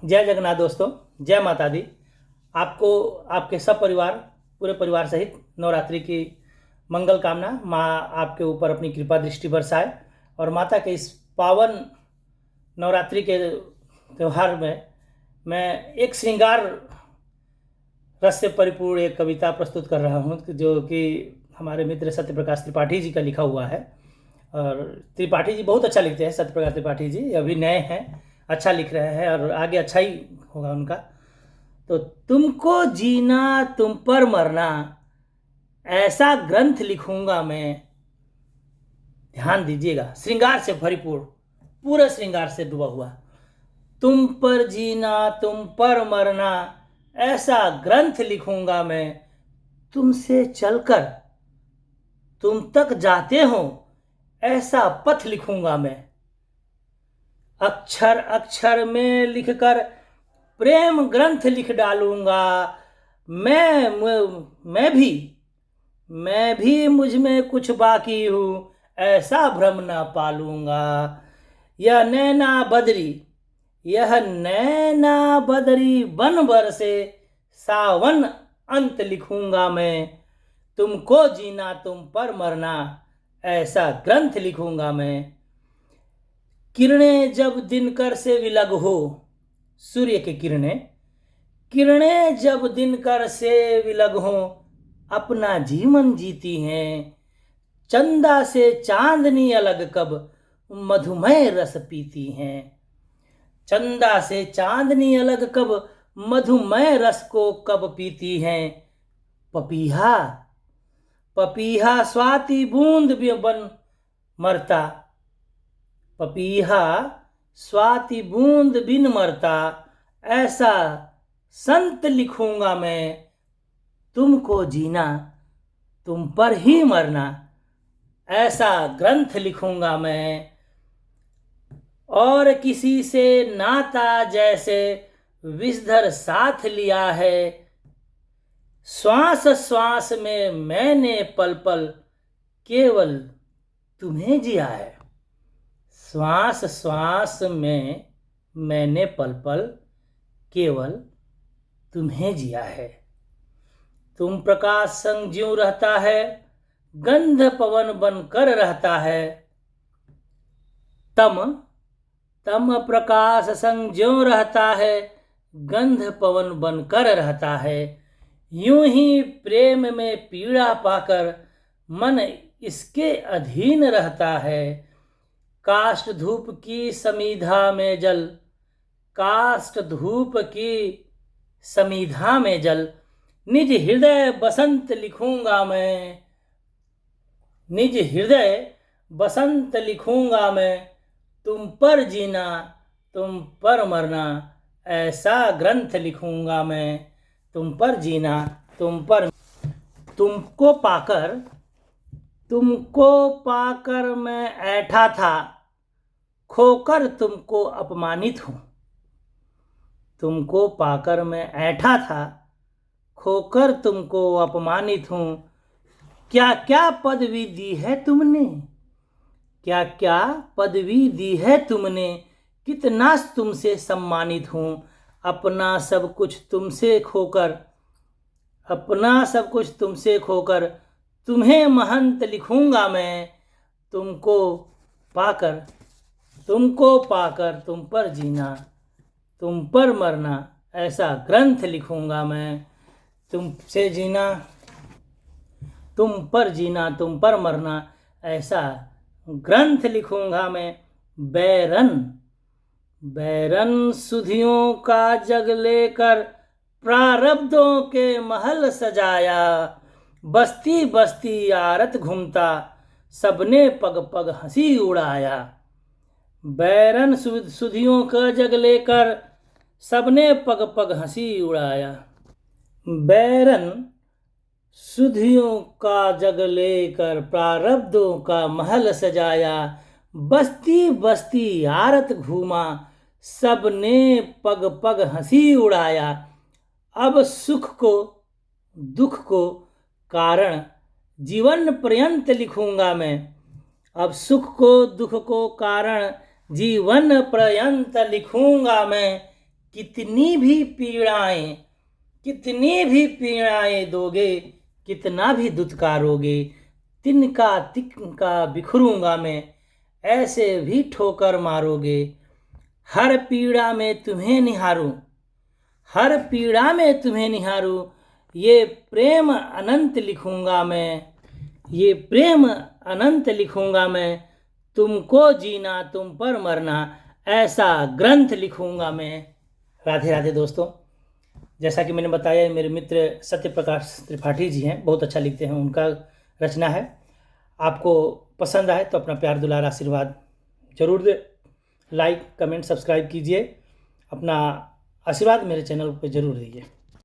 जय जगन्नाथ दोस्तों, जय माता दी। आपको आपके सब परिवार, पूरे परिवार सहित नवरात्रि की मंगल कामना। माँ आपके ऊपर अपनी कृपा दृष्टि बरसाए और माता के इस पावन नवरात्रि के त्यौहार में मैं एक श्रृंगार रस से परिपूर्ण एक कविता प्रस्तुत कर रहा हूँ, जो कि हमारे मित्र सत्य प्रकाश त्रिपाठी जी का लिखा हुआ है। और त्रिपाठी जी बहुत अच्छा लिखते हैं। सत्य प्रकाश त्रिपाठी जी अभी नए हैं, अच्छा लिख रहे हैं और आगे अच्छा ही होगा उनका। तो तुमको जीना तुम पर मरना, ऐसा ग्रंथ लिखूंगा मैं। ध्यान दीजिएगा, श्रृंगार से भरपूर, पूरे श्रृंगार से डूबा हुआ। तुम पर जीना तुम पर मरना, ऐसा ग्रंथ लिखूंगा मैं। तुमसे चलकर तुम तक जाते हो, ऐसा पथ लिखूंगा मैं। अक्षर अक्षर में लिखकर प्रेम ग्रंथ लिख डालूंगा। मैं भी मुझ में कुछ बाकी हूँ, ऐसा भ्रम न पालूंगा। यह नैना बदरी बन बरसे, सावन अंत लिखूंगा मैं। तुमको जीना तुम पर मरना, ऐसा ग्रंथ लिखूंगा मैं। किरणें जब दिनकर से विलग हो, सूर्य की किरणें जब दिनकर से विलग हो, अपना जीवन जीती हैं। चंदा से चांदनी अलग कब, मधुमय रस पीती हैं। चंदा से चांदनी अलग कब, मधुमय रस को कब पीती हैं। पपीहा स्वाति बूंद बन मरता, पपीहा स्वाति बूंद बिन मरता, ऐसा संत लिखूंगा मैं। तुमको जीना तुम पर ही मरना, ऐसा ग्रंथ लिखूंगा मैं। और किसी से नाता जैसे विषधर साथ लिया है, श्वास श्वास में मैंने पल पल केवल तुम्हें जिया है। श्वास श्वास में मैंने पल पल केवल तुम्हें जिया है। तुम प्रकाश संग ज्यों रहता है, गंध पवन बनकर रहता है। तम प्रकाश संग ज्यों रहता है, गंध पवन बनकर रहता है। यूं ही प्रेम में पीड़ा पाकर मन इसके अधीन रहता है। काष्ठ धूप की समीधा में जल, काष्ठ धूप की समीधा में जल, निज हृदय बसंत लिखूंगा मैं। निज हृदय बसंत लिखूंगा मैं। तुम पर जीना तुम पर मरना, ऐसा ग्रंथ लिखूंगा मैं। तुम पर जीना तुम पर, तुमको पाकर मैं ऐठा था, खोकर तुमको अपमानित हूँ। तुमको पाकर मैं ऐठा था, खोकर तुमको अपमानित हूँ। क्या क्या पदवी दी है तुमने, क्या क्या पदवी दी है तुमने, कितना तुमसे सम्मानित हूँ। अपना सब कुछ तुमसे खोकर तुम्हें महंत लिखूंगा मैं। तुमको पाकर तुम पर जीना तुम पर मरना, ऐसा ग्रंथ लिखूंगा मैं। तुमसे जीना तुम पर जीना तुम पर मरना, ऐसा ग्रंथ लिखूंगा मैं। बैरन सुधियों का जग लेकर प्रारब्धों के महल सजाया। बस्ती बस्ती आरत घूमता, सबने पग पग हंसी उड़ाया। बैरन सुधियों का जग लेकर सबने पग पग हंसी उड़ाया। बैरन सुधियों का जग लेकर प्रारब्धों का महल सजाया। बस्ती बस्ती आरत घूमा, सबने पग पग हंसी उड़ाया। अब सुख को दुख को कारण जीवन पर्यंत लिखूंगा मैं। अब सुख को दुख को कारण जीवन पर्यंत लिखूंगा मैं। कितनी भी पीड़ाएं दोगे, कितना भी दुत्कारोगे, तिनका तिनका बिखरूंगा मैं, ऐसे भी ठोकर मारोगे। हर पीड़ा में तुम्हें निहारूं, हर पीड़ा में तुम्हें निहारूं, ये प्रेम अनंत लिखूंगा मैं, ये प्रेम अनंत लिखूंगा मैं। तुमको जीना तुम पर मरना, ऐसा ग्रंथ लिखूंगा मैं। राधे राधे दोस्तों। जैसा कि मैंने बताया, मेरे मित्र सत्य प्रकाश त्रिपाठी जी हैं, बहुत अच्छा लिखते हैं, उनका रचना है। आपको पसंद आए तो अपना प्यार दुलार आशीर्वाद जरूर दे, लाइक कमेंट सब्सक्राइब कीजिए, अपना आशीर्वाद मेरे चैनल पर जरूर दीजिए।